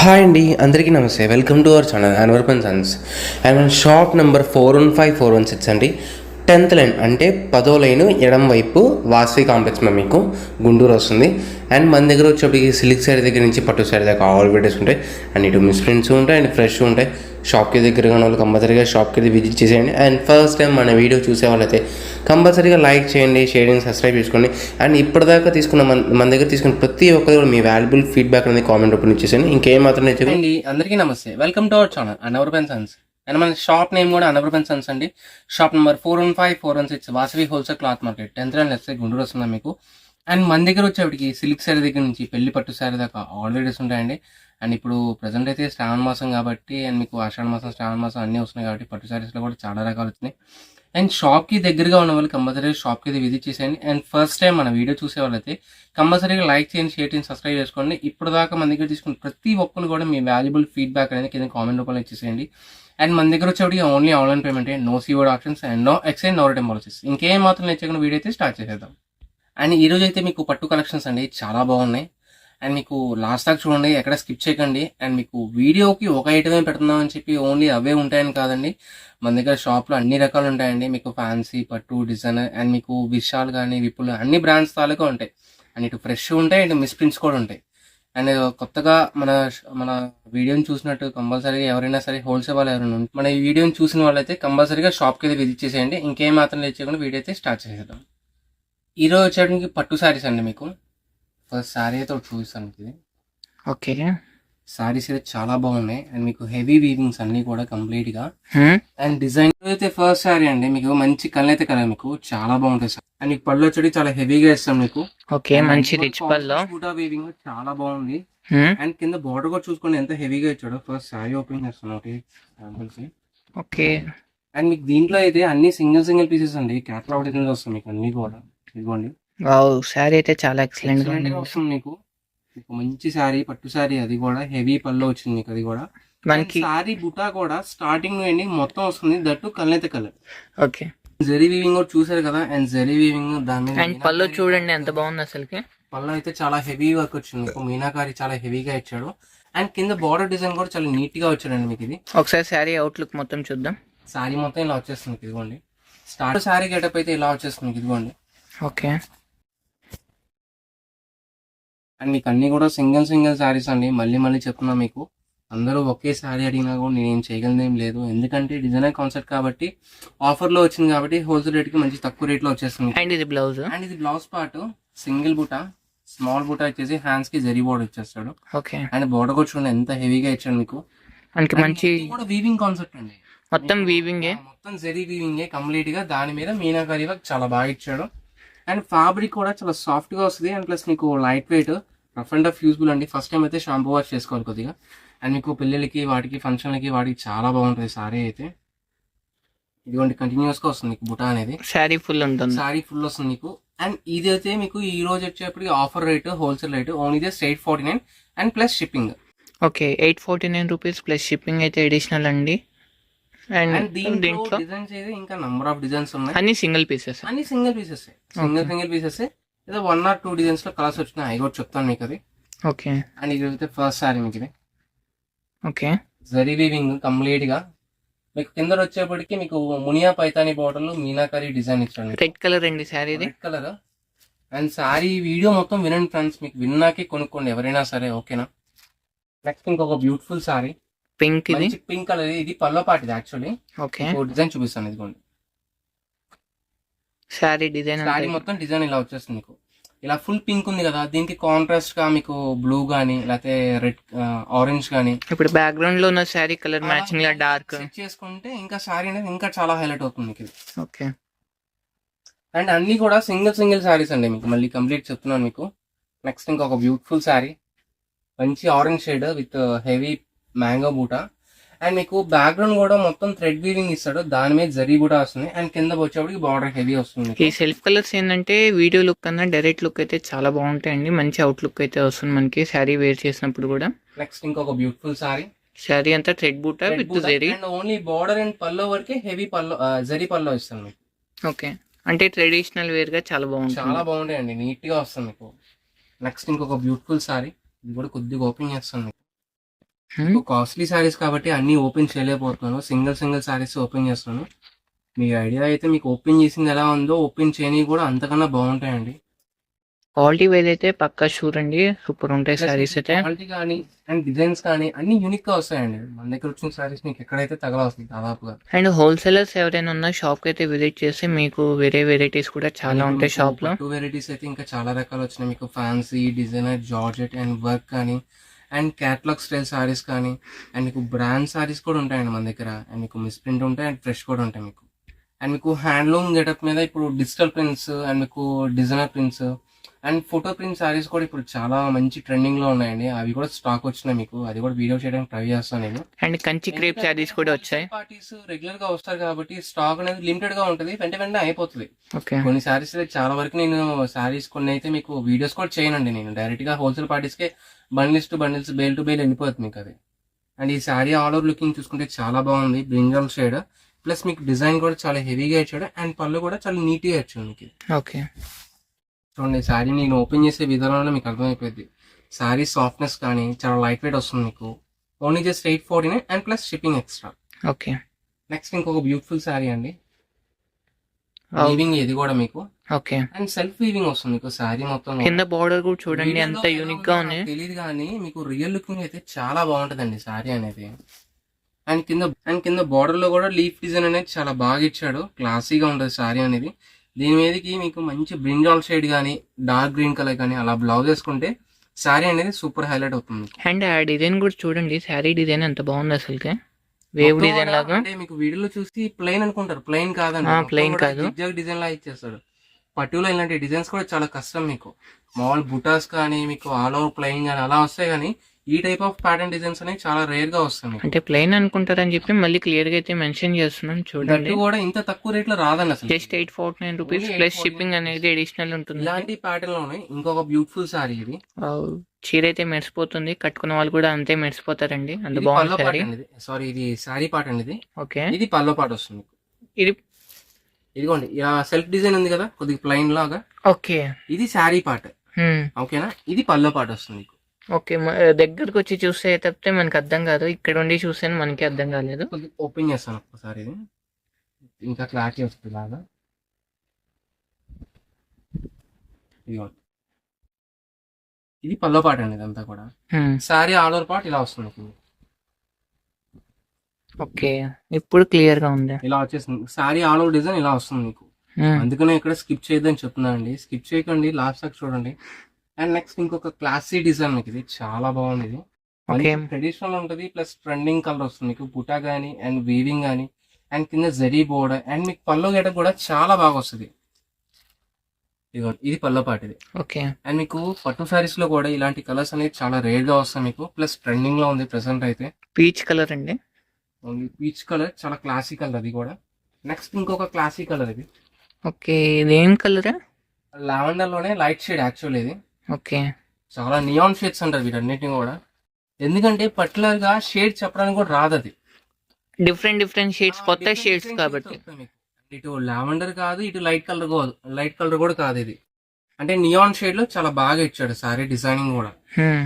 Hi అండి, అందరికీ నమస్తే. Welcome to our channel Anwar and Sons. And shop number 415416 అండి. 10th లైన్ అంటే 10వ లైన్ ఎడం వైపు వాసవి కాంప్లెక్స్ మీకు గుంటూరు వస్తుంది. అండ్ మన దగ్గర వచ్చేప్పటికి సిల్క్ శారీ దగ్గర నుంచి పట్టు శారీ దాకా ఆల్ వెరైటీస్ ఉంటాయి. అండ్ ఇటు మిస్ప్రింట్స్ ఉంటాయి అండ్ ఫ్రెష్ ఉంటాయి. షాప్కి దగ్గరగా ఉన్న వాళ్ళు కంపల్సరీగా షాప్కి విజిట్ చేసేయండి. అండ్ ఫస్ట్ టైం మన వీడియో చూసే వాళ్ళైతే కంపల్సరీగా లైక్ చేయండి, షేర్ చేయండి, సబ్స్క్రైబ్ చేసుకోండి. అండ్ ఇప్పటిదాకా తీసుకున్న మన దగ్గర తీసుకున్న ప్రతి ఒక్కరు కూడా మీ వాల్యుబుల్ ఫీడ్బ్యాక్ అనేది కామెంట్ రూపంలో ఇచ్చేసాను. ఇంకేం మాత్రం అండి, అందరికీ నమస్తే. Welcome to our channel Anwar and Sons. And మన షాప్ నేమ్ కూడా అన్వర్ అండ్ సన్స్ అండి. Shop number 415416 Vasavi wholesale cloth market 10th line left side Guntur వస్తుంది మీకు. అండ్ మన దగ్గర వచ్చేప్పటికి సిల్క్ శారీ దగ్గర నుంచి పెళ్లి పట్టు శారీ దాకా ఆల్ వెరైటీస్ ఉంటాయండి. అండ్ ఇప్పుడు ప్రజెంట్ అయితే శ్రావణ మాసం కాబట్టి అండ్ మీకు ఆషాఢ మాసం, శ్రావణ మాసం అన్నీ వస్తున్నాయి కాబట్టి పట్టు శారీస్లో కూడా చాలా రకాలు వచ్చినాయి. అండ్ షాప్కి దగ్గరగా ఉన్న వాళ్ళు కంపల్సరీగా షాప్కి అయితే విజిట్ చేసేయండి. అండ్ ఫస్ట్ టైం మన వీడియో చూసే వాళ్ళైతే కంపల్సరీగా లైక్ చేయండి, షేర్ చేయండి, సబ్స్క్రైబ్ చేసుకోండి. ఇప్పుడు దాకా మన దగ్గర తీసుకున్న ప్రతి ఒక్కరు కూడా మీ వాల్యుబుల్ ఫీడ్బ్యాక్ అనేది కింద కామెంట్ రూపంలో ఇచ్చేసేయండి. అండ్ మన దగ్గర వచ్చేప్పటికి ఓన్లీ ఆన్లైన్ పేమెంట్, నో సీవర్డ్ options and no exchange, no return policies. ఇంకేం మాత్రం నేర్చుకున్న వీడియో అయితే స్టార్ట్ చేసేద్దాం. అండ్ ఈ రోజు అయితే మీకు పట్టు కలెక్షన్స్ అండి చాలా బాగున్నాయి. అండ్ మీకు లాస్ట్ దాకా చూడండి, ఎక్కడ స్కిప్ చేయకండి. అండ్ మీకు వీడియోకి ఒక ఐటమే పెడుతున్నామని చెప్పి ఓన్లీ అవే ఉంటాయని కాదండి. మన దగ్గర షాప్లో అన్ని రకాలు ఉంటాయండి. మీకు ఫ్యాన్సీ, పట్టు, డిజైనర్ అండ్ మీకు విశాల్ కానీ విపుల్ అన్ని బ్రాండ్స్ తాలూకా ఉంటాయి. అండ్ ఇటు ఫ్రెష్ ఉంటాయి అండ్ మిస్ప్రింట్స్ కూడా ఉంటాయి. అండ్ కొత్తగా మన వీడియోని చూసినట్టు కంపల్సరీగా ఎవరైనా సరే హోల్సేల్ వాళ్ళు ఎవరైనా మన ఈ వీడియోని చూసిన వాళ్ళైతే కంపల్సరీగా షాప్కి అయితే విజిట్ చేసేయండి. ఇంకేం మాత్రం లేచేయకుండా వీడియో అయితే స్టార్ట్ చేసేద్దాం. ఈరోజు వచ్చేటికి పట్టు శారీస్ అండి. మీకు ఫస్ట్ శారీ అయితే ఒకటి చూపిస్తాను. ఇది ఓకే, శారీస్ అయితే చాలా బాగున్నాయి. అండ్ మీకు హెవీ వీవింగ్స్ అన్ని కూడా కంప్లీట్ గా అండ్ డిజైన్ అయితే ఫస్ట్ శారీ అండి. మీకు మంచి కలర్ అయితే కదా, మీకు చాలా బాగుంటాయి. అండ్ మీకు పళ్ళు వచ్చి చాలా హెవీగా ఇస్తాం మీకు. ఓకే, మంచి రిచ్ పళ్ళు, వీవింగ్ చాలా బాగుంది. అండ్ కింద బార్డర్ కూడా చూసుకోండి ఎంత హెవీగా ఇచ్చాడు. ఫస్ట్ శారీ ఓపెన్ చేస్తాను ఒకటి శాంపుల్స్. ఓకే, అండ్ మీకు దీంట్లో అయితే అన్ని సింగిల్ పీసెస్ అండి. క్యాటలాగ్ డిజైన్స్ వస్తాయి మీకు అన్ని కూడా. ఇదిగోండి, శారీ అయితే చాలా ఎక్సలెంట్ గా వస్తుంది మీకు. మంచి శారీ, పట్టు శారీ, అది కూడా హెవీ పళ్ళు వచ్చింది మీకు. అది కూడా మనకి శారీ బుటా కూడా స్టార్టింగ్ నుండి మొత్తం వస్తుంది. That colour colour. Okay, zari weaving కూడా చూసారు కదా. అండ్ జరీ వీవింగ్ దాని అండ్ పళ్ళు చూడండి ఎంత బాగుంది అసలుకి. పళ్ళు అయితే చాలా హెవీ వర్క్ వచ్చింది మీకు. మీనాకారి చాలా హెవీగా ఇచ్చాడు. అండ్ కింద బార్డర్ డిజైన్ కూడా చాలా నీట్ గా వచ్చాడండి మీకు. ఇది ఒకసారి శారీ అవుట్లుక్ మొత్తం చూద్దాం. శారీ మొత్తం ఇలా వచ్చేస్తుంది. ఇదిగోండి, స్టార్ట్ శారీ గెటప్ అయితే ఇలా వచ్చేస్తుంది. ఇదిగోండి. ఓకే, అండ్ మీకు అన్ని కూడా సింగిల్ శారీస్ అండి. మళ్ళీ చెప్తున్నా మీకు, అందరూ ఒకే శారీ అడిగినా కూడా నేనేం చేయగలదేం లేదు. ఎందుకంటే డిజైనర్ కాన్సెప్ట్ కాబట్టి ఆఫర్ లో వచ్చింది కాబట్టి హోల్సేల్ రేట్ కి మంచి తక్కువ రేట్ లో వచ్చేస్తుంది. అండ్ ఇది బ్లౌజ్. అండ్ ఇది బ్లౌజ్ పార్ట్ సింగిల్ బూటా, స్మాల్ బూటా ఇచ్చేసి హ్యాండ్స్ కి జరీ బోర్డర్ ఇచ్చేస్తాడు. ఓకే, అండ్ బోర్డర్ కూడా చూడండి ఎంత హెవీగా ఇచ్చాడు మీకు. మనకి మంచి కూడా వీవింగ్ కాన్సెప్ట్ అండి. మొత్తం వీవింగ్, మొత్తం జరీ వీవింగ్ కంప్లీట్ గా. దాని మీద మీనాకారి వర్క్ చాలా బాగా ఇచ్చాడు. అండ్ ఫ్యాబ్రిక్ కూడా చాలా సాఫ్ట్ గా వస్తుంది. అండ్ ప్లస్ మీకు light weight, rough and tough useful అండి. ఫస్ట్ టైం అయితే షాంపూ వాష్ చేసుకోవాలి కొద్దిగా. అండ్ మీకు పెళ్ళిళ్ళకి, వాటికి, ఫంక్షన్లకి, వాటికి చాలా బాగుంటుంది శారీ అయితే. ఇదిగోండి, కంటిన్యూస్ గా వస్తుంది మీకు బుటా అనేది. శారీ ఫుల్ ఉంటుంది, శారీ ఫుల్ వస్తుంది మీకు. అండ్ ఇది అయితే మీకు ఈ రోజు వచ్చేప్పటికి offer rate, wholesale rate only just 849 and plus shipping. Okay, 849 rupees plus shipping అయితే అడిషనల్ అండి. అండ్ దీంట్లో డిజైన్స్ అయితే ఇంకా నంబర్ ఆఫ్ డిజైన్స్ ఉన్నాయి. అన్ని సింగిల్ పీసెస్, సింగిల్ పీసెస్. ఏదో 1 or 2 డిజైన్స్ లో కలర్స్ వచ్చినాయి, అవి కూడా చెప్తాను మీకు అది. ఓకే, అండ్ ఇది అయితే ఫస్ట్ శారీ మీకు. ఇది ఓకే, జరీ వీవింగ్ కంప్లీట్ గా మీకు. కింద వచ్చేప్పటికి మీకు మునియా పైతాని బోర్డర్ లో మీనాకారి డిజైన్ ఇచ్చాను. రెడ్ కలర్ అండి sari, red colour. And sari video మొత్తం వినండి ఫ్రెండ్స్, మీకు విన్నాకే కొనుక్కోండి ఎవరైనా సరే, ఓకేనా. నెక్స్ట్ ఇంకొక బ్యూటిఫుల్ శారీ, పింక్. ఇది పింక్ కలర్. ఇది పల్లో పార్ట్ ఇది యాక్చువల్లీ. ఓకే, డిజైన్ చూపిస్తాను. ఇదిగోండి, శారీ డిజైన్, శారీ మొత్తం డిజైన్ ఇలా వచ్చేస్తుంది మీకు. ఇలా ఫుల్ పింక్ ఉంది కదా, దీనికి కాంట్రాస్ట్ గా మీకు బ్లూ గానీ లేకపోతే రెడ్, ఆరెంజ్ గానీ. ఇప్పుడు బ్యాక్గ్రౌండ్ లో ఉన్న శారీ కలర్ మ్యాచింగ్ లా డార్క్ చేసుకుంటే ఇంకా శారీ అనేది ఇంకా చాలా హైలైట్ అవుతుంది మీకు. ఓకే, అండ్ అన్ని కూడా సింగిల్ శారీస్ అండి మీకు. మళ్ళీ కంప్లీట్ చెప్తున్నాను మీకు. నెక్స్ట్ ఇంకొక బ్యూటిఫుల్ శారీ, మంచి orange shade with heavy mango బూటా. అండ్ మీకు బ్యాక్గ్రౌండ్ కూడా మొత్తం థ్రెడ్ వీవింగ్ ఇస్తాడు, దాని మీద జరీ కూడా వస్తుంది. అండ్ కింద వచ్చేప్పటికి బార్డర్ హెవీ వస్తుంది. ఈ సెల్ఫ్ కలర్స్ ఏంటంటే వీడియో లుక్ కన్నా డైరెక్ట్ లుక్ అయితే చాలా బాగుంటాయండి. మంచి అవుట్ లుక్ అయితే వస్తుంది మనకి శారీ వేర్ చేసినప్పుడు కూడా. నెక్స్ట్ ఇంకొక బ్యూటిఫుల్ శారీ అంతా thread buta with zari. And only border and pallu వరకే హెవీ పల్లో, జరీ పల్లో ఇస్తాను మీకు. ఓకే, అంటే ట్రెడిషనల్ వేర్ గా చాలా బాగుంటుంది, చాలా బాగుంటాయండి, నీట్ గా వస్తుంది మీకు. నెక్స్ట్ ఇంకొక బ్యూటిఫుల్ శారీ, ఇది కూడా కొద్దిగా ఓపెన్ చేస్తాను మీకు. కాస్ట్లీ శారీస్ కాబట్టి అన్ని ఓపెన్ చేయలేకపోతున్నాను, సింగిల్ శారీస్ ఓపెన్ చేస్తున్నాను. మీ ఐడియా అయితే మీకు ఓపెన్ చేసింది ఎలా ఉందో ఓపెన్ చేయని కూడా అంతకన్నా బాగుంటాయండి. క్వాలిటీ వైజ్ అయితే పక్కా షూర్ అండి, సూపర్ ఉంటాయి శారీస్ అయితే. క్వాలిటీ కానీ అండ్ డిజైన్స్ కానీ అన్ని యూనిక్ గా వస్తాయండి. మన దగ్గర వచ్చిన శారీస్ మీకు ఎక్కడైతే తగలవస్తుంది దాదాపుగా. అండ్ హోల్సేలర్స్ ఎవరైనా ఉన్న షాప్కి అయితే విజిట్ చేస్తే మీకు వేరే వెరైటీస్ కూడా చాలా ఉంటాయి షాప్ లో. టూ వెరైటీస్ అయితే ఇంకా చాలా రకాలు వచ్చినాయి మీకు. Fancy, designer, georgette and work కానీ అండ్ క్యాటలాగ్ స్టైల్ శారీస్ కానీ అండ్ మీకు బ్రాండ్ శారీస్ కూడా ఉంటాయండి మన దగ్గర. అండ్ మీకు మిస్ ప్రింట్ ఉంటాయి అండ్ ఫ్రెష్ కూడా ఉంటాయి మీకు. అండ్ మీకు హ్యాండ్లూమ్ గెటప్ మీద ఇప్పుడు డిజిటల్ ప్రింట్స్ అండ్ మీకు designer prints and photo print saris కూడా ఇప్పుడు చాలా మంచి ట్రెండింగ్ లో ఉన్నాయండి. అవి కూడా స్టాక్ వచ్చినాయి మీకు, అది కూడా వీడియో చేయడానికి ట్రై చేస్తాను నేను. అండ్ కంచి క్రేప్ శారీస్ కూడా వచ్చాయి. పార్టీస్ రెగ్యులర్ గా వస్తారు కాబట్టి స్టాక్ అనేది లిమిటెడ్ గా ఉంటుంది, వెంటనే అయిపోతుంది. ఓకే, కొన్ని శారీస్ చాలా వరకు నేను శారీస్ కొన్ని అయితే మీకు వీడియోస్ కూడా చేయనండి, నేను డైరెక్ట్ గా wholesale parties K bundles to bundles, bale to bale వెళ్ళిపోతుంది మీకు అది. అండ్ ఈ శారీ ఆల్ ఓవర్ లుకింగ్ చూసుకుంటే చాలా బాగుంది, బ్రింజల్ షేడ్ ప్లస్ మీకు డిజైన్ కూడా చాలా హెవీగా ఇచ్చాడు అండ్ పళ్ళు కూడా చాలా నీట్ గా ఇచ్చాడు మీకు. ఓకే, చూడండి శారీ నేను ఓపెన్ చేసే విధానంలో మీకు అర్థమైపోయింది. శారీ సాఫ్ట్నెస్ కానీ చాలా లైట్ వెయిట్ వస్తుంది మీకు. Only just 849 and plus shipping extra. Okay. Next ఇంకొక బ్యూటిఫుల్ శారీ అండి, వీవింగ్ ఇది కూడా మీకు. ఓకే, అండ్ సెల్ఫ్ వీవింగ్ వస్తుంది మీకు శారీ మొత్తం. కింద బార్డర్ కూడా చూడండి ఎంత యూనిక్ గా ఉంది. తెలియదు కానీ మీకు రియల్ లుకింగ్ అయితే చాలా బాగుంటదండి శారీ అనేది. అండ్ కింద బార్డర్ లో కూడా లీఫ్ డిజైన్ అనేది చాలా బాగా ఇచ్చాడు, క్లాసీగా ఉంటుంది శారీ అనేది. దీని మీదకి మీకు మంచి బ్రింజాల్ షేడ్ కానీ డార్క్ గ్రీన్ కలర్ కానీ అలా బ్లౌజ్ వేసుకుంటే శారీ అనేది సూపర్ హైలైట్ అవుతుంది. అండ్ ఆ డిజైన్ కూడా చూడండి, శారీ డిజైన్ ఎంత బాగుంది అసలుకి, వేవ్ డిజైన్ లాగా. అంటే మీకు వీడియోలో చూసి ప్లెయిన్ అనుకుంటారు, ప్లెయిన్ కాదండి, ప్లెయిన్ కాదు, డిజైన్ లా ఇచ్చేస్తాడు. పట్టులో ఇలాంటి డిజైన్స్ కూడా చాలా కష్టం మీకు. మామూలు బుటాస్ కానీ మీకు ఆల్ ఓవర్ ప్లెయిన్ కానీ అలా వస్తాయి, కానీ ఈ టైప్ ఆఫ్ ప్యాటర్న్ డిజైన్స్ అనేవి చాలా రేర్ గా వస్తాయి. అంటే ప్లెయిన్ అనుకుంటారని చెప్పి మళ్ళీ క్లియర్ గా అయితే మెన్షన్ చేస్తున్నాం చూడండి. కూడా ఇంత తక్కువ రేట్ లో రాదండి అసలు, జస్ట్ 849 రూపీస్ ప్లస్ షిప్పింగ్ అనేది అడిషనల్ ఉంటుంది. ఇలాంటి ప్యాటర్న్ లోనే ఇంకొక బ్యూటిఫుల్ సారీ ఇది. చీర అయితే మెరిసిపోతుంది, కట్టుకున్న వాళ్ళు కూడా అంతే మెరిసిపోతారండి, అంత బాగుంది సారీ. సారీ ఇది సారీ పార్ట్ అండి ఇది. ఓకే, ఇది పల్లో పార్ట్ వస్తుంది. ఇది ఇదిగోండి ఇలా సెల్ఫ్ డిజైన్ ఉంది కదా కొద్దిగా ప్లెయిన్ లాగా. ఓకే, ఇది శారీ పార్ట్. ఓకేనా, ఇది పల్లో పార్ట్ వస్తుంది. ఓకే, దగ్గరకు వచ్చి చూస్తే తప్పితే మనకి అర్థం కాదు, ఇక్కడ ఉండి చూస్తే మనకి అర్థం కాలేదు. ఓపెన్ చేస్తాను ఒక్కసారి, ఇది ఇంకా క్లారిటీ వస్తుంది లాగా. ఇది పల్లో పార్ట్ అండి ఇదంతా కూడా. శారీ ఆల్ ఓవర్ పార్ట్ ఇలా వస్తుంది. ఓకే, ఇప్పుడు క్లియర్ గా ఉంది. ఇలా వచ్చేస్తుంది శారీ ఆల్ ఓవర్ డిజైన్ ఇలా వస్తుంది మీకు. అందుకనే ఇక్కడ స్కిప్ చేయొద్దని చెప్తున్నా అండి, స్కిప్ చేయకండి, లాస్ట్ దాకా చూడండి. అండ్ నెక్స్ట్ ఇంకొక క్లాసీ డిజైన్ మీకు, ఇది చాలా బాగుంది. ఇది ట్రెడిషనల్ ఉంటుంది ప్లస్ ట్రెండింగ్ కలర్ వస్తుంది మీకు. బుటా గానీ అండ్ వీవింగ్ గానీ అండ్ కింద జరీ బోర్డర్ అండ్ మీకు పల్లో గెటప్ కూడా చాలా బాగా వస్తుంది. ఇది పల్లో పార్ట్ ఇది. ఓకే, అండ్ మీకు పట్టు సారీస్ లో కూడా ఇలాంటి కలర్స్ అనేది చాలా రేర్ గా వస్తాయి మీకు. ప్లస్ ట్రెండింగ్ లో ఉంది ప్రెసెంట్ అయితే. పీచ్ కలర్ అండి, పీచ్ కలర్ చాలా క్లాసీ కలర్ అది కూడా. నెక్స్ట్ ఇంకొక క్లాసీ కలర్ ఇది. ఓకే, ఇదేం కలర్? లావెండర్ లోనే లైట్ షేడ్ యాక్చువల్ ఇది. ఓకే, చాలా నియాన్ షేడ్స్ అంటారు వీటన్నిటిని కూడా, ఎందుకంటే పర్టికులర్ గా షేడ్ చెప్పడానికి కూడా రాదు, అది డిఫరెంట్ షేడ్స్, కొత్త షేడ్స్ కాబట్టి. ఇటు లావెండర్ కాదు, ఇటు లైట్ కలర్ కూడా కాదు. ఇది అంటే నియాన్ షేడ్ లో చాలా బాగా ఇచ్చాడు సారీ డిజైనింగ్ కూడా.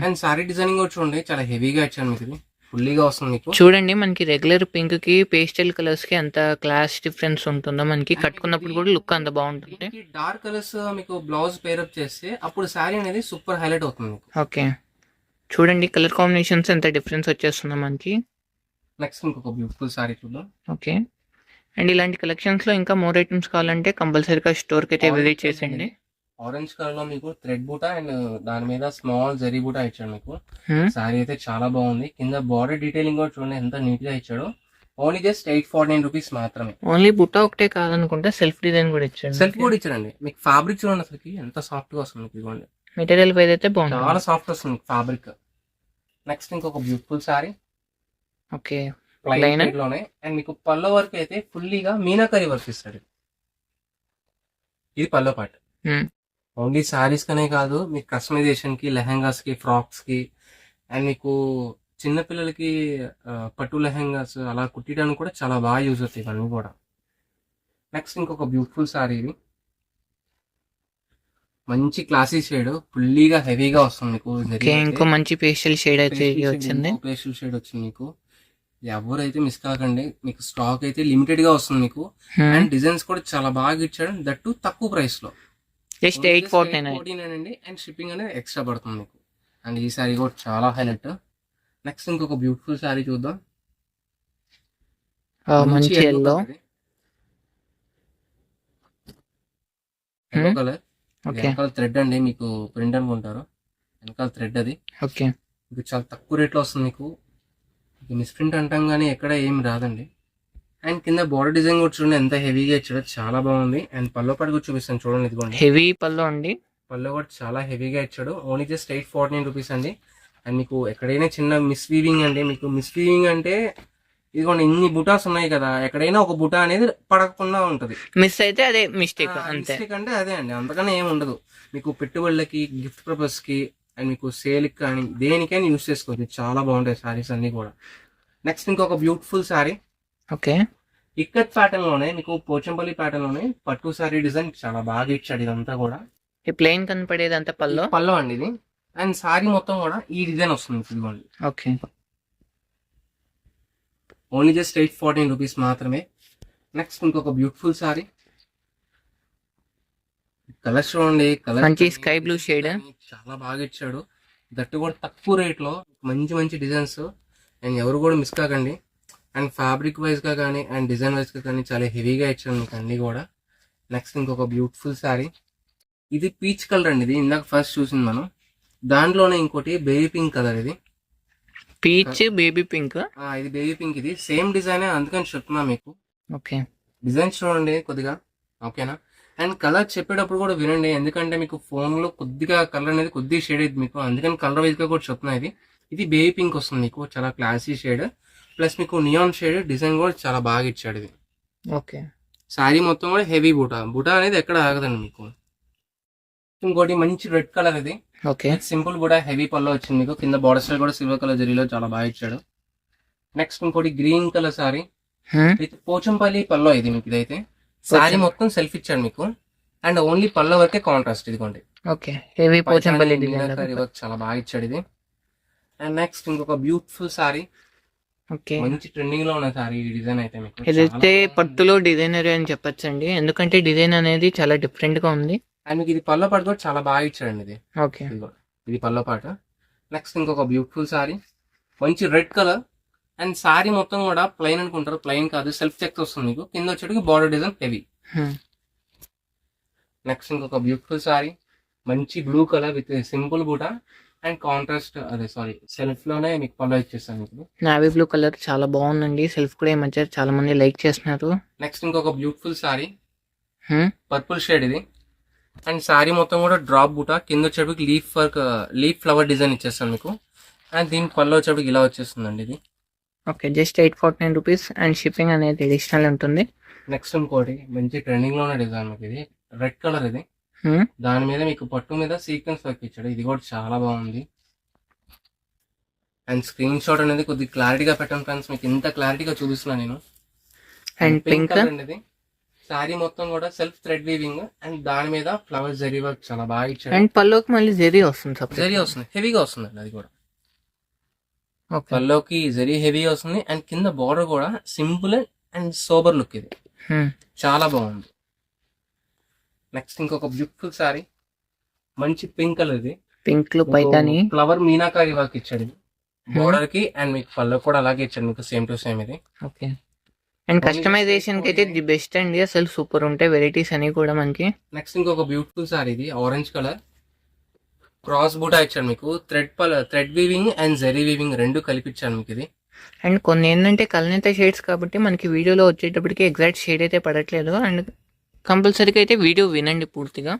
అండ్ సారీ డిజైనింగ్ కూడా చూడండి చాలా హెవీగా ఇచ్చాడు మీకు, ఇది ఫుల్లీగా వస్తుంది మీకు. చూడండి మనకి రెగ్యులర్ పింక్ కి పేస్టల్ కలర్స్ కి అంత క్లాస్ డిఫరెన్స్ ఉంటుందో, మనకి కట్టుకున్నప్పుడు కూడా లుక్ అంత బాగుంటుంది. డార్క్ కలర్స్ మీకు బ్లౌజ్ పేరప్ చేస్తే అప్పుడు సారీ అనేది సూపర్ హైలైట్ అవుతుంది. ఓకే, చూడండి కలర్ కాంబినేషన్స్ ఎంత డిఫరెన్స్ వచ్చేస్తుందో మనకి. నెక్స్ట్ ఇంకొక బ్యూటిఫుల్ సారీ చూద్దాం. ఓకే, అండ్ ఇలాంటి కలెక్షన్స్ లో ఇంకా మోర్ ఐటమ్స్ కావాలంటే కంపల్సరీగా స్టోర్ కి అయితే విజిట్ చేసేయండి. ఆరెంజ్ కలర్ లో మీకు థ్రెడ్ బూటా అండ్ దాని మీద స్మాల్ జరీ బూటా ఇచ్చాడు మీకు. సారీ అయితే చాలా బాగుంది. కింద బార్డర్ డీటెయిలింగ్ కూడా చూడండి ఎంత నీట్ గా ఇచ్చాడు. ఓన్లీ జస్ట్ 849 రూపీస్ మాత్రమే. ఓన్లీ బుట్ట ఒకటే కాదనుకుంటే సెల్ఫ్ డిజైన్ కూడా ఇచ్చాడు. సెల్ఫ్ కూడా ఇచ్చాడండి మీకు. ఫ్యాబ్రిక్ చూడండి అసలుకి ఎంత సాఫ్ట్ గా వస్తుంది మీకు. ఇవ్వండి మెటీరియల్ వైజ్ అయితే బాగుంది, చాలా సాఫ్ట్ వస్తుంది ఫ్యాబ్రిక్. నెక్స్ట్ ఇంకొక బ్యూటిఫుల్ సారీ. ఓకే, ప్లెయిన్ లోనే అండ్ మీకు పల్లో వర్క్ అయితే ఫుల్లీగా మీనాకరీ వర్క్ ఇస్తాడు. ఇది పల్లో పార్ట్. ఓన్లీ సారీస్ కనే కాదు, మీకు కస్టమైజేషన్ కి, లెహంగాస్ కి, ఫ్రాక్స్ కి అండ్ మీకు చిన్నపిల్లలకి పట్టు లెహంగాస్ అలా కుట్టడానికి కూడా చాలా బాగా యూజ్ అవుతాయి ఇవన్నీ కూడా. నెక్స్ట్ ఇంకొక బ్యూటిఫుల్ సారీ ఇది. మంచి క్లాసీ షేడ్, ఫుల్లీగా హెవీగా వస్తుంది మీకు. ఓకే, ఇంకో మంచి పేస్టల్ షేడ్ అయితే వచ్చింది. పేస్టల్ షేడ్ వచ్చింది మీకు. ఎవరైతే మిస్ కాకండి, మీకు స్టాక్ అయితే లిమిటెడ్ గా వస్తుంది మీకు. అండ్ డిజైన్స్ కూడా చాలా బాగా ఇచ్చాడు, దట్టు తక్కువ ప్రైస్ లో. జస్ట్ 849 అండి. అండ్ షిప్పింగ్ అనేది ఎక్స్ట్రా పడుతుంది మీకు. అండ్ ఈ సారీ కూడా చాలా హైలైట్. నెక్స్ట్ ఇంకొక బ్యూటిఫుల్ సారీ చూద్దాం. మంచి ఎల్లో కలర్. వెనకాల థ్రెడ్ అండి, మీకు ప్రింట్ అనుకుంటారు, వెనకాల థ్రెడ్ అది. ఓకే, మీకు చాలా తక్కువ రేట్లో వస్తుంది మీకు. మిస్ ప్రింట్ అంటాం కానీ ఎక్కడ ఏం రాదండి. అండ్ కింద బార్డర్ డిజైన్ కూడా చూడండి ఎంత హెవీగా ఇచ్చాడో, చాలా బాగుంది. అండ్ పల్లో పాటు కూడా చూపిస్తాను చూడండి, ఇదిగోండి హెవీ పల్లో అండి. పల్లో కూడా చాలా హెవీగా ఇచ్చాడు. ఓన్లీ జస్ట్ 849 రూపీస్ అండి. అండ్ మీకు ఎక్కడైనా చిన్న మిస్ వీవింగ్ అండి, మీకు మిస్ వీవింగ్ అంటే ఇదిగోండి ఇన్ని బుటాస్ ఉన్నాయి కదా, ఎక్కడైనా ఒక బుటా అనేది పడకుండా ఉంటది. మిస్ అయితే అదే మిస్టేక్ అంతే. మిస్టేక్ అంటే అదే అండి, అంతకన్నా ఏమి ఉండదు. మీకు పెట్టుబడులకి, గిఫ్ట్ పర్పస్ కి, అండ్ మీకు సేల్ కానీ దేనికైనా యూస్ చేసుకోవచ్చు. చాలా బాగుంటాయి సారీస్ అన్ని కూడా. నెక్స్ట్ ఇంకొక beautiful sorry. Okay, ikat pattern లోనే మీకు పోచంపల్లి ప్యాటర్న్ లోనే పట్టు సారీ డిజైన్ చాలా బాగా ఇచ్చాడు. ఇదంతా కూడా ఈ ప్లెయిన్ కనపడేది అంతా పల్లో పల్లో అండి ఇది. అండ్ సారీ మొత్తం కూడా ఈ డిజైన్ వస్తుంది ఇదిగోండి. ఓకే, ఓన్లీ జస్ట్ 849 రూపీస్ మాత్రమే. నెక్స్ట్ ఇంకొక బ్యూటిఫుల్ సారీ. కలర్ చూడండి, కలర్ మంచి స్కై బ్లూ షేడ్, చాలా బాగా ఇచ్చాడు. దట్టు కూడా తక్కువ రేట్ లో మంచి మంచి డిజైన్స్. అండ్ ఎవరు కూడా మిస్ కాకండి. అండ్ ఫ్యాబ్రిక్ వైజ్ గా కానీ అండ్ డిజైన్ వైజ్ గా కానీ చాలా హెవీగా ఇచ్చాడు మీకు అన్ని కూడా. నెక్స్ట్ ఇంకొక బ్యూటిఫుల్ సారీ. ఇది పీచ్ కలర్ అండి, ఇది ఇందాక ఫస్ట్ చూసింది మనం. దాంట్లోనే ఇంకోటి బేబీ పింక్ కలర్. ఇది పీచ్ బేబీ పింక్. ఇది బేబీ పింక్, ఇది సేమ్ డిజైన్, అందుకని చెప్తున్నా మీకు. ఓకే, డిజైన్ చూడండి కొద్దిగా, ఓకేనా. అండ్ కలర్ చెప్పేటప్పుడు కూడా వినండి, ఎందుకంటే మీకు ఫోన్ లో కొద్దిగా కలర్ అనేది కొద్దిగా షేడ్ అయింది మీకు, అందుకని కలర్ వైజ్ గా కూడా చెప్తున్నా. ఇది బేబీ పింక్ వస్తుంది మీకు, చాలా క్లాసీ షేడ్. ప్లస్ మీకు నియాన్ షేడ్ డిజైన్ కూడా చాలా బాగా ఇచ్చాడు ఇది. ఓకే, శారీ మొత్తం కూడా హెవీ బూటా. బూటా అనేది ఎక్కడ ఆగదండి మీకు. ఇంకోటి మంచి రెడ్ కలర్ ఇది. Okay, simple buta, heavy pallu వచ్చింది మీకు. కింద బార్డర్ స్టైల్ కూడా సిల్వర్ కలర్ జరీలో చాలా బాగా ఇచ్చాడు. నెక్స్ట్ ఇంకోటి green colour sari with Pochampally pallu. ఇది మీకు ఇదైతే శారీ మొత్తం సెల్ఫ్ ఇచ్చాడు మీకు. అండ్ ఓన్లీ పల్లో వరకే కాంట్రాస్ట్. ఇదిగోండి, ఓకే, హెవీ పోచంపల్లి చాలా బాగా ఇచ్చాడు ఇది. అండ్ నెక్స్ట్ ఇంకొక బ్యూటిఫుల్ సారీ. ఓకే, మంచి ట్రెండింగ్ లో ఉన్న సారీ ఈ డిజైన్ అయితే మీకు. ఇదైతే పట్టులో డిజైనర్ అని చెప్పొచ్చండి, ఎందుకంటే డిజైన్ అనేది చాలా డిఫరెంట్ గా ఉంది. అండ్ మీకు ఇది పల్లో పాటు కూడా చాలా బాగా ఇచ్చాడండి ఇది. ఓకే, ఇది పల్లో పాట. నెక్స్ట్ ఇంకొక బ్యూటిఫుల్ సారీ, మంచి రెడ్ కలర్. అండ్ సారీ మొత్తం కూడా ప్లెయిన్ అనుకుంటారు, ప్లెయిన్ కాదు, సెల్ఫ్ చెక్ వస్తుంది మీకు. కింద వచ్చేటికి బార్డర్ డిజైన్ హెవీ. నెక్స్ట్ ఇంకొక బ్యూటిఫుల్ సారీ, మంచి బ్లూ కలర్ విత్ సింపుల్ బూటా అండ్ కాంట్రాస్ట్, అదే సారీ సెల్ఫ్ లోనే మీకు పల్లో ఇచ్చేస్తాను మీకు. నావీ బ్లూ కలర్ చాలా బాగుందండి, సెల్ఫ్ కూడా ఈ మధ్య చాలా మంది లైక్ చేస్తున్నారు. నెక్స్ట్ ఇంకొక బ్యూటిఫుల్ సారీ, పర్పుల్ షేడ్ ఇది. అండ్ సారీ మొత్తం కూడా డ్రాప్ బూటా, కింద వచ్చేటికి లీఫ్ ఫ్లవర్ డిజైన్ ఇచ్చేస్తాను మీకు. అండ్ దీని పల్లో వచ్చేటికి ఇలా వచ్చేస్తుందండి ఇది. Okay, just 849 rupees and shipping అనేది అడిషనల్ ఉంటుంది. నెక్స్ట్ ఇంకోటి మంచి ట్రెండింగ్ లో ఉన్న డిజైన్ మీకు. ఇది రెడ్ కలర్ ఇది. దాని మీద మీకు పట్టు మీద సీక్వెన్స్ వర్క్ ఇచ్చాడు. ఇది కూడా చాలా బాగుంది. అండ్ స్క్రీన్ షాట్ అనేది కొద్దిగా క్లారిటీగా పెట్టాను ఫ్రెండ్స్, మీకు ఇంత క్లారిటీగా చూపిస్తున్నా నేను. అండ్ పింక్ కలర్ అనేది సారీ మొత్తం కూడా సెల్ఫ్ థ్రెడ్ వీవింగ్. అండ్ దాని మీద ఫ్లవర్ జరీ వర్క్ చాలా బాగా ఇచ్చాడు. అండ్ పల్లోకి మళ్ళీ జరీ వస్తుంది, జరీ వస్తుంది, హెవీగా వస్తుంది అండి అది కూడా. పల్లోకి జరీ హెవీ వస్తుంది. అండ్ కింద బార్డర్ కూడా సింపుల్ అండ్ సోబర్ లుక్. ఇది చాలా బాగుంది. నెక్స్ట్ ఇంకొక బ్యూటిఫుల్ సారీ, మంచి పింక్ కలర్. ఇది పింక్ లో పైతాని ఫ్లవర్ మీనాకారి వర్క్ ఇచ్చాడు బోర్డర్ కి. అండ్ మీకు పళ్ళు కూడా అలాగే ఇచ్చాడు మీకు, సేమ్ టు సేమ్ ఇది. ఓకే, అండ్ కస్టమైజేషన్ కి అయితే ది బెస్ట్ అండి, అసలు సూపర్ ఉంటాయి వెరైటీస్ అని కూడా మనకి. నెక్స్ట్ ఇంకొక బ్యూటిఫుల్ సారీ, ఇది ఆరెంజ్ కలర్ క్రాస్ బూటా ఇచ్చాడు మీకు. Thread weaving and zari weaving రెండు కలిపిచ్చాడు మీకు ఇది. అండ్ కొన్ని ఏంటంటే కలనేత షేడ్స్ కాబట్టి మనకి వీడియోలో వచ్చేటప్పటికి ఎగ్జాక్ట్ షేడ్ అయితే పడట్లేదు. అండ్ కంపల్సరీగా అయితే వీడియో వినండి పూర్తిగా.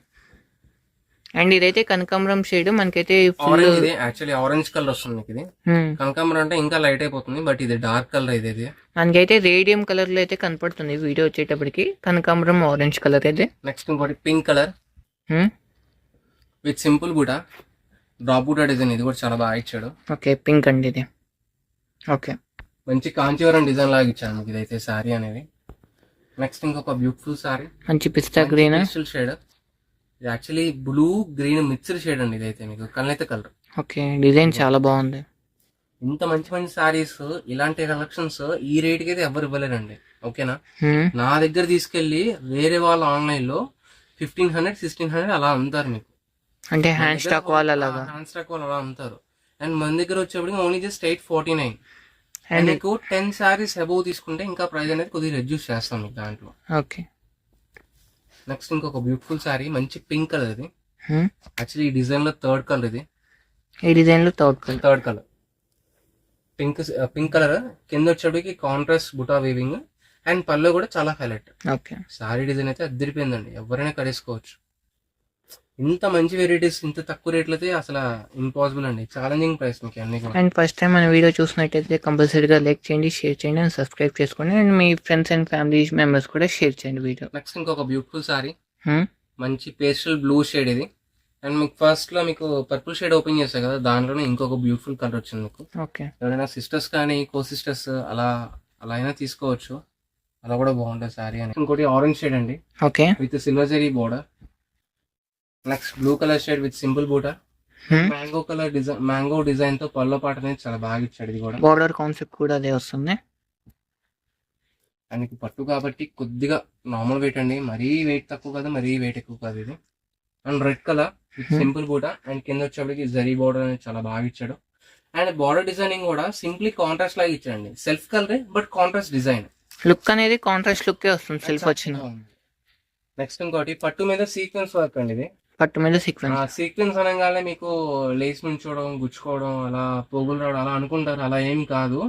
అండ్ ఇదైతే కనకాంబరం షేడ్ మనకైతే యాక్చువల్లీ ఆరెంజ్ కలర్ వస్తుంది మీకు. ఇది కనకాంబరం అంటే ఇంకా లైట్ అయిపోతుంది, బట్ ఇది డార్క్ కలర్. ఇది మనకైతే రేడియం కలర్ లో అయితే కనపడుతుంది వీడియో వచ్చేటప్పటికి, కనకాంబరం ఆరెంజ్ కలర్ అయితే. నెక్స్ట్ ఇంకోటి పింక్ కలర్ విత్ సింపుల్ బూటా, డ్రాప్ బూటా డిజైన్. ఇది కూడా చాలా బాగా ఇచ్చాడు. ఓకే, పింక్ అండి ఇది. ఓకే, మంచి కాంచీవరం డిజైన్ లాగా ఇచ్చాడు మీకు ఇదైతే సారీ అనేది. నెక్స్ట్ ఇంకొక బ్యూటిఫుల్ సారీ, మంచి పిస్తా గ్రీన్ షేడ్. ఇది actually blue green mixed shade అండి. ఇదైతే మీకు కలనైతే కలర్. ఓకే, డిజైన్ చాలా బాగుంది. ఇంత మంచి మంచి సారీస్ ఇలాంటి కలెక్షన్స్ ఈ రేట్ కి అయితే ఎవరు ఇవ్వలేరండి. ఓకేనా, నా దగ్గర తీసుకెళ్లి వేరే వాళ్ళు ఆన్లైన్ లో 1500 1600 అలా అమ్ముతారు మీకు. అంటే హ్యాండ్ స్టాక్ వాళ్ళు అలాగా. హ్యాండ్ స్టాక్ వాళ్ళు అలా అమ్ముతారు. అండ్ మన దగ్గర వచ్చేప్పటికి ఓన్లీ జస్ట్ 849. అండ్ మీకు 10 సారీస్ అబౌవ్ తీసుకుంటే ఇంకా ప్రైస్ అనేది కొద్దిగా రెడ్యూస్ చేస్తాం మీకు దాంట్లో. ఓకే, నెక్స్ట్ ఇంకొక బ్యూటిఫుల్ సారీ, మంచి పింక్ కలర్. ఇది యాక్చువల్లీ ఈ డిజైన్ లో థర్డ్ కలర్. ఇది ఈ డిజైన్ లో థర్డ్ కలర్ పింక్ కలర్. కింద వచ్చేటికి కాంట్రాస్ట్ బుటా వీవింగ్ అండ్ పళ్ళు కూడా చాలా హైలైట్. ఓకే, సారీ డిజైన్ అయితే అద్దరిపోయిందండి, ఎవరైనా కడేసుకోవచ్చు. ఇంత మంచి వెరైటీస్ ఇంత తక్కువ రేట్లు అయితే అసలు ఇంపాసిబుల్ అండి. ఛాలెంజింగ్ ప్రైస్ మీకు అన్ని కూడా. అండ్ ఫస్ట్ టైం మన వీడియో చూసినట్టయితే కంపల్సరీగా లైక్ చేయండి, షేర్ చేయండి అండ్ సబ్స్క్రైబ్ చేసుకోండి. And me friends and family members కూడా షేర్ చేయండి వీడియో. నెక్స్ట్ ఇంకొక బ్యూటిఫుల్ సారీ, మంచి పేస్టల్ బ్లూ షేడ్. ఇది అండ్ మీకు ఫస్ట్ లో మీకు పర్పుల్ షేడ్ ఓపెన్ చేస్తారు కదా, దాంట్లోనే ఇంకొక బ్యూటిఫుల్ కలర్ వచ్చింది మీకు. ఓకే, ఎవరైనా సిస్టర్స్ కానీ కో సిస్టర్స్ అలా అలా అయినా తీసుకోవచ్చు, అలా కూడా బాగుంటుంది సారీ అని. ఇంకోటి ఆరెంజ్ షేడ్ అండి, okay, with silver zari border. Next blue colour shade with simple buta. Mango colour design, mango design తో పళ్ళ పాట అనేది చాలా బాగా ఇచ్చాడు. ఇది కూడా బోర్డర్ కాన్సెప్ట్ కూడా అదే వస్తుంది. అండ్ పట్టు కాబట్టి కొద్దిగా నార్మల్ వెయిట్ అండి, మరీ వెయిట్ తక్కువ కాదు, మరీ వెయిట్ ఎక్కువ కాదు. ఇది and red colour with simple buta and కింద వచ్చేప్పటికి జరీ బోర్డర్ అనేది చాలా బాగా ఇచ్చాడు. అండ్ బార్డర్ డిజైనింగ్ కూడా సింప్లీ కాంట్రాస్ట్ లాగా ఇచ్చాడండి, self colour but contrast design. Look అనేది కాంట్రాస్ట్ లుక్ వస్తుంది సెల్ఫ్ వచ్చిన. నెక్స్ట్ ఇంకోటి పట్టు మీద సీక్వెన్స్ వర్క్ అండి. ఇది పట్టు మీద సీక్వెన్స్. సీక్వెన్స్ అనగానే మీకు లేస్ నుంచోవడం, గుచ్చుకోవడం, అలా పోగులు రావడం అలా అనుకుంటారు. అలా ఏం కాదు,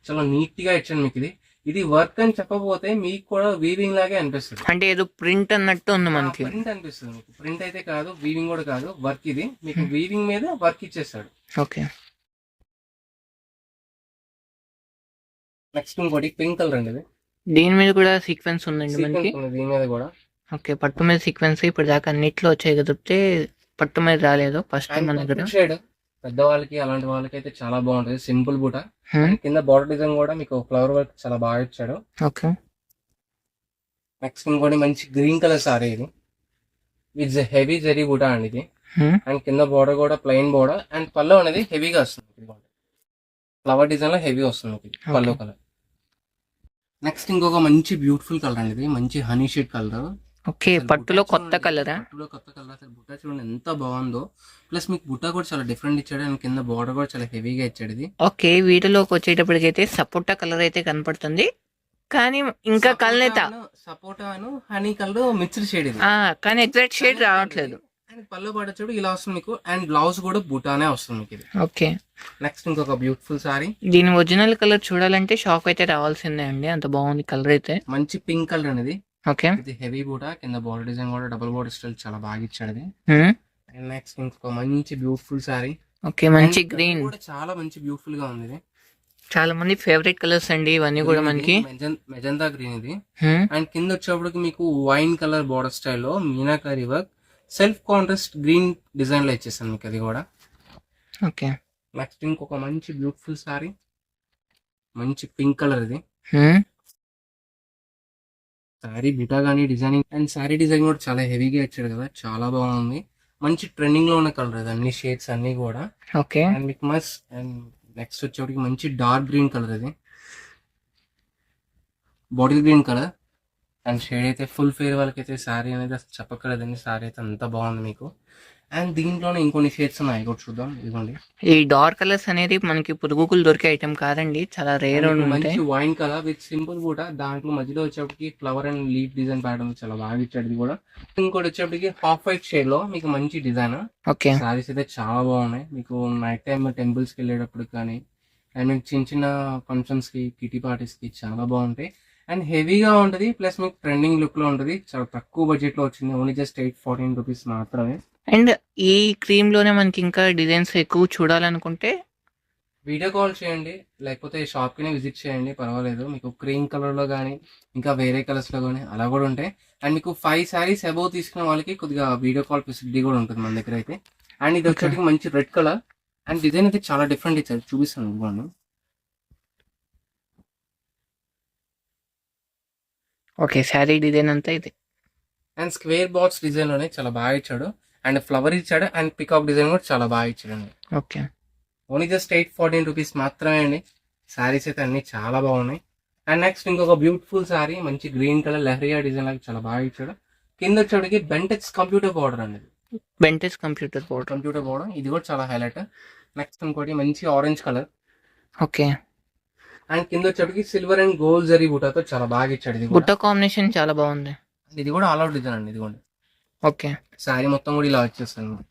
చాలా నీట్ గా ఇచ్చాను మీకు. ఇది వర్క్ అని చెప్పకపోతే మీకు కూడా వీవింగ్ లాగే అనిపిస్తుంది. అంటే ఏదో ప్రింట్ అన్నట్టు ఉంది మనకి. ప్రింట్ అనిపిస్తుంది మీకు. ప్రింట్ అయితే కాదు, వీవింగ్ కూడా కాదు, వర్క్. ఇది మీకు వీవింగ్ మీద వర్క్ ఇచ్చేస్తాడు. ఓకే, నెక్స్ట్ ఇంకోటి పింక్ కలర్ అండి. ఇది దీని మీద కూడా సీక్వెన్స్ ఉందండి మనకి. దీని మీద కూడా ఓకే, పట్టు మీద సీక్వెన్స్ ఇప్పుడు దాకా అన్నిట్లో వచ్చాయి కదిపితే పట్టు మీద రాలేదు ఫస్ట్ టైం మన దగ్గర. షేడ్ పెద్దవాళ్ళకి అలాంటి వాళ్ళకి అయితే చాలా బాగుంటుంది, సింపుల్ బూట. కింద బార్డర్ డిజైన్ కూడా మీకు ఫ్లవర్ వర్క్ చాలా బాగా ఇచ్చాడు. ఓకే, నెక్స్ట్ ఇంకోటి మంచి గ్రీన్ కలర్ సారీ. ఇది విత్ హెవీ జరీ బూట అండి ఇది. అండ్ కింద బార్డర్ కూడా ప్లెయిన్ బార్డర్ అండ్ పళ్ళు అనేది హెవీగా వస్తుంది, ఫ్లవర్ డిజైన్ లో హెవీ వస్తుంది పళ్ళు కలర్. నెక్స్ట్ ఇంకొక మంచి బ్యూటిఫుల్ కలర్ అండి. ఇది మంచి హనీ షేడ్ కలర్. ఓకే, పట్టులో కొత్త కలరా? పట్టులో కొత్త కలర్. అసలు బుట్ట చూడండి ఎంత బాగుందో. ప్లస్ మీకు బుట్ట కూడా చాలా డిఫరెంట్ ఇచ్చాడు అండ్ కింద బార్డర్ కూడా చాలా హెవీగా ఇచ్చాడు. ఇది ఓకే, వీటిలోకి వచ్చేటప్పటికైతే సపోటా కలర్ అయితే కనపడుతుంది, కానీ ఇంకా కలనేత సపోటాను హనీ కలర్ మిక్స్డ్ షేడ్. ఇది కానీ ఎగ్జాక్ట్ షేడ్ రావట్లేదు. అండ్ పళ్ళు పాట చూడు ఇలా వస్తుంది మీకు. అండ్ బ్లౌజ్ కూడా బుటానే వస్తుంది మీకు. ఇది ఓకే, నెక్స్ట్ ఇంకొక బ్యూటిఫుల్ సారీ. దీని ఒరిజినల్ కలర్ చూడాలంటే షాప్ అయితే రావాల్సిందే అండి, అంత బాగుంది కలర్ అయితే. మంచి పింక్ కలర్ అనేది. ఓకే, ఇది హెవీ బూట, కింద బార్డర్ డిజైన్ కూడా డబుల్ బార్డర్ స్టైల్ చాలా బాగా ఇచ్చాడు. ఇది అండ్ నెక్స్ట్ ఇంకొక మంచి బ్యూటిఫుల్ సారీ. ఓకే, మంచి గ్రీన్ కూడా చాలా మంచి బ్యూటిఫుల్ గా ఉంది. ఇది చాలా మంది ఫేవరెట్ కలర్స్ అండి ఇవన్నీ కూడా మనకి. మెజంతా గ్రీన్ ఇది. అండ్ కింద వచ్చేప్పటికి మీకు వైన్ కలర్ బార్డర్ స్టైల్లో meenakari work self contrast green design లో ఇచ్చేసాను మీకు. అది కూడా ఓకే. నెక్స్ట్ ఇంకొక మంచి బ్యూటిఫుల్ సారీ, మంచి పింక్ కలర్. ఇది సారీ బిటా కానీ డిజైనింగ్ అండ్ సారీ డిజైన్ కూడా చాలా హెవీగా ఇచ్చాడు కదా, చాలా బాగుంది. మంచి ట్రెండింగ్ లో ఉన్న కలర్ ఇది, అన్ని షేడ్స్ అన్ని కూడా. ఓకే, అండ్ మీకు మస్ట్. అండ్ నెక్స్ట్ వచ్చేప్పటికి మంచి డార్క్ గ్రీన్ కలర్. ఇది bottle green colour and shade అయితే ఫుల్ ఫేర్ వాళ్ళకి అయితే సారీ అనేది అసలు చెప్పక్కర్లేదండి. సారీ అయితే అంత బాగుంది మీకు. అండ్ దీంట్లోనే ఇంకొన్ని షేడ్స్ ఉన్నాయి, కూడా చూద్దాం. ఇదిగోండి, ఈ డార్క్ కలర్స్ అనేది మనకి పురుగుకులు దొరికే ఐటమ్ కాదండి, చాలా రేర్ ఉంటాయి. మంచి వైన్ కలర్ విత్ సింపుల్ కూడా, దాంట్లో మధ్యలో వచ్చేప్పటికి flower and leaf design pattern చాలా బాగా ఇచ్చాడు. ఇది కూడా ఇంకోటి వచ్చేప్పటికి హాఫ్ వైట్ షేడ్ లో మీకు మంచి డిజైన్. ఓకే, సారీస్ అయితే చాలా బాగున్నాయి మీకు. నైట్ టైం టెంపుల్స్ కి వెళ్ళేటప్పుడు కానీ అండ్ మీకు చిన్న చిన్న ఫంక్షన్స్ కి, కిటీ పార్టీస్ కి చాలా బాగుంటాయి. అండ్ హెవీగా ఉంటుంది, ప్లస్ మీకు ట్రెండింగ్ లుక్ లో ఉంటుంది. చాలా తక్కువ బడ్జెట్ లో వచ్చింది, ఓన్లీ జస్ట్ 814 రూపీస్ మాత్రమే. అండ్ ఈ క్రీమ్ లోనే మనకి ఇంకా డిజైన్స్ ఎక్కువ చూడాలనుకుంటే వీడియో కాల్ చేయండి, లేకపోతే షాప్ కి విజిట్ చేయండి, పర్వాలేదు. మీకు క్రీమ్ కలర్ లో కానీ ఇంకా వేరే కలర్స్ లో కానీ అలా కూడా ఉంటాయి. అండ్ మీకు 5 సారీస్ అబౌవ్ తీసుకున్న వాళ్ళకి కొద్దిగా వీడియో కాల్ ఫెసిలిటీ కూడా ఉంటుంది మన దగ్గర అయితే. అండ్ ఇది వచ్చేటికి మంచి రెడ్ కలర్ అండ్ డిజైన్ అయితే చాలా డిఫరెంట్ ఇచ్చారు, చూపిస్తాను ఇవ్వండి. ఓకే, శారీ డిజైన్ అంతా ఇది. అండ్ స్క్వేర్ బాక్స్ డిజైన్ లోనే చాలా బాగా ఇచ్చాడు. అండ్ ఫ్లవర్ ఇచ్చాడు. అండ్ పికాక్ డిజైన్ కూడా చాలా బాగా ఇచ్చాడండి. ఓకే. ఓన్లీ జస్ట్ 814 రూపీస్ మాత్రమే అండి. శారీస్ అయితే అన్ని చాలా బాగున్నాయి. అండ్ నెక్స్ట్ ఇంకొక బ్యూటిఫుల్ శారీ మంచి గ్రీన్ కలర్ లెహరియా డిజైన్ లాగా చాలా బాగా ఇచ్చాడు. కింద వచ్చేటికి బెంటెక్స్ కంప్యూటర్ బోర్డర్ అండి. బెంటెస్ కంప్యూటర్ బోర్డ్. కంప్యూటర్ బోర్డర్ ఇది కూడా చాలా హైలైట్. నెక్స్ట్ ఇంకోటి మంచి ఆరెంజ్ కలర్. ఓకే. అండ్ కింద వచ్చేటికి సిల్వర్ అండ్ గోల్డ్ జరీ బుటాతో చాలా బాగా ఇచ్చాడు. ఇది కూడా బుట్ట కాంబినేషన్ చాలా బాగుంది. ఇది కూడా ఆల్ అవుట్ డిజైన్ అండి. ఇది కూడా ఓకే. శారీ మొత్తం కూడా ఇలా వచ్చేస్తుంది.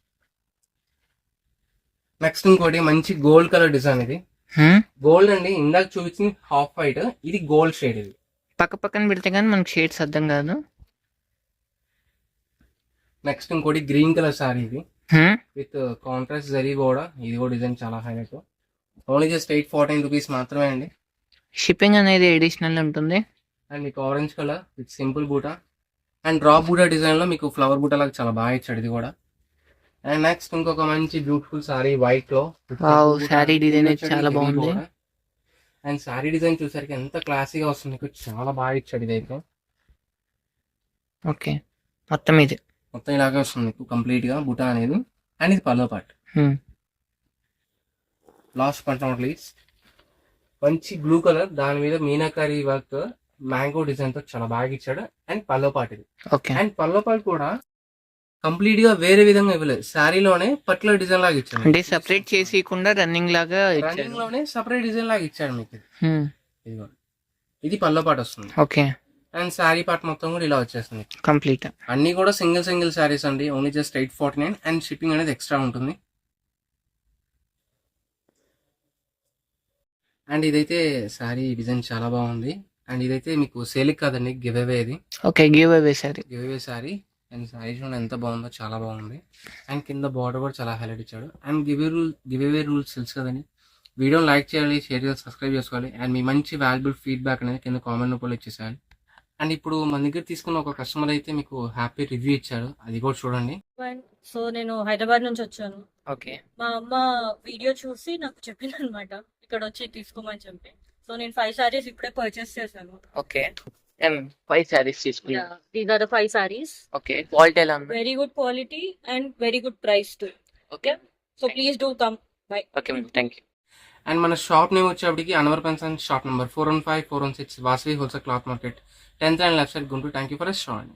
నెక్స్ట్ ఇంకోటి మంచి గోల్డ్ కలర్ డిజైన్. ఇది గోల్డ్ అండి. ఇందాక చూపించింది హాఫ్ వైట్, ఇది గోల్డ్ షేడ్. ఇది పక్క పక్కన పెడితే కానీ మనకి షేడ్స్ అర్థం కాదు. నెక్స్ట్ ఇంకోటి గ్రీన్ కలర్ శారీ. ఇది విత్ కాంట్రాస్ట్ జరీ కూడా. ఇది కూడా డిజైన్ చాలా హైలైట్. ఓన్లీ జస్ట్ 814 రూపీస్ మాత్రమే అండి. షిప్పింగ్ అనేది అడిషనల్ ఉంటుంది. అండ్ మీకు ఆరెంజ్ కలర్ విత్ సింపుల్ బూటా అండ్ డ్రాప్ బూటా డిజైన్ లో మీకు ఫ్లవర్ బూటా లాగా చాలా బాగా ఇచ్చాడు. ఇది కూడా. అండ్ నెక్స్ట్ ఇంకొక మంచి బ్యూటిఫుల్ సారీ వైట్ లో. సారీ డిజైన్ అయితే చాలా బాగుంది. అండ్ సారీ డిజైన్ చూసరికి ఎంత క్లాసీగా వస్తుంది. మీకు చాలా బాగా ఇచ్చాడు. ఇదైతే ఓకే. మొత్తం ఇది మొత్తం ఇలాగే వస్తుంది మీకు కంప్లీట్ గా బుటా అనేది. అండ్ ఇది పల్లో పార్ట్. Last part please. మంచి బ్లూ కలర్ దాని మీద మీనాకారి వర్క్ మ్యాంగో డిజైన్ తో చాలా బాగా ఇచ్చాడు. అండ్ పల్లో పార్ట్ ఇది. ఓకే. అండ్ పల్లో పార్ట్ కూడా కంప్లీట్ గా వేరే విధంగా ఇవ్వలేదు. శారీలోనే పర్టికులర్ డిజైన్ లాగా ఇచ్చాడు. అంటే సెపరేట్ చేసికుండా రన్నింగ్ లాగా ఇచ్చాడు. రన్నింగ్ లోనే సెపరేట్ డిజైన్ లాగా ఇచ్చాడు మీకు. ఇది ఇది పల్లో పార్ట్ వస్తుంది. ఓకే. అండ్ శారీ పార్ట్ మొత్తం కూడా ఇలా వచ్చేస్తుంది కంప్లీట్. అన్ని కూడా సింగిల్ శారీస్ అండి. ఓన్లీ జస్ట్ 849 అండ్ షిప్పింగ్ అనేది ఎక్స్ట్రా ఉంటుంది. అండ్ ఇదైతే శారీ డిజైన్ చాలా బాగుంది. అండ్ ఇదైతే మీకు సేలిక్ కాదండి, గివ్ అవే. ఇది okay. Give away sorry. Give away sari. And sari చూడండి ఎంత బాగుందో, చాలా బాగుంది. అండ్ కింద బార్డర్ కూడా చాలా హైలైట్ ఇచ్చాడు. అండ్ గివ్ అవే రూల్స్ తెలుసు కదండి. వీడియోని లైక్ చేయాలి, షేర్ చేయాలి, సబ్స్క్రైబ్ చేసుకోవాలి. అండ్ మీ మంచి వాల్యుబుల్ ఫీడ్బ్యాక్ అనేది కింద కామెంట్ రూపంలో ఇచ్చేసేయాలి. అండ్ ఇప్పుడు మన దగ్గర తీసుకున్న ఒక కస్టమర్ అయితే మీకు హ్యాపీ రివ్యూ ఇచ్చాడు. అది కూడా చూడండి. సో నేను హైదరాబాద్ నుంచి వచ్చాను. ఓకే. మా అమ్మ వీడియో చూసి నాకు చెప్పింది అనమాట ఇక్కడ వచ్చి తీసుకోమని చెప్పి. సో నేను 5 సారీస్ ఇప్పుడే పర్చేస్ చేశాను. ఓకే. 5 సారీస్ తీసుకున్నా. These are the 5 saris. Okay. Quality ఎలా ఉంది? Very good quality and very good price too. Okay. So please do come. Bye. Okay ma'am, thank you. And మన షాప్ నేమ్ వచ్చేప్పటికి అన్వర్ పెన్సన్, shop number 415 416 Vasavi wholesale cloth market, 10th and left side Guntur. Thank you for షాయింగ్.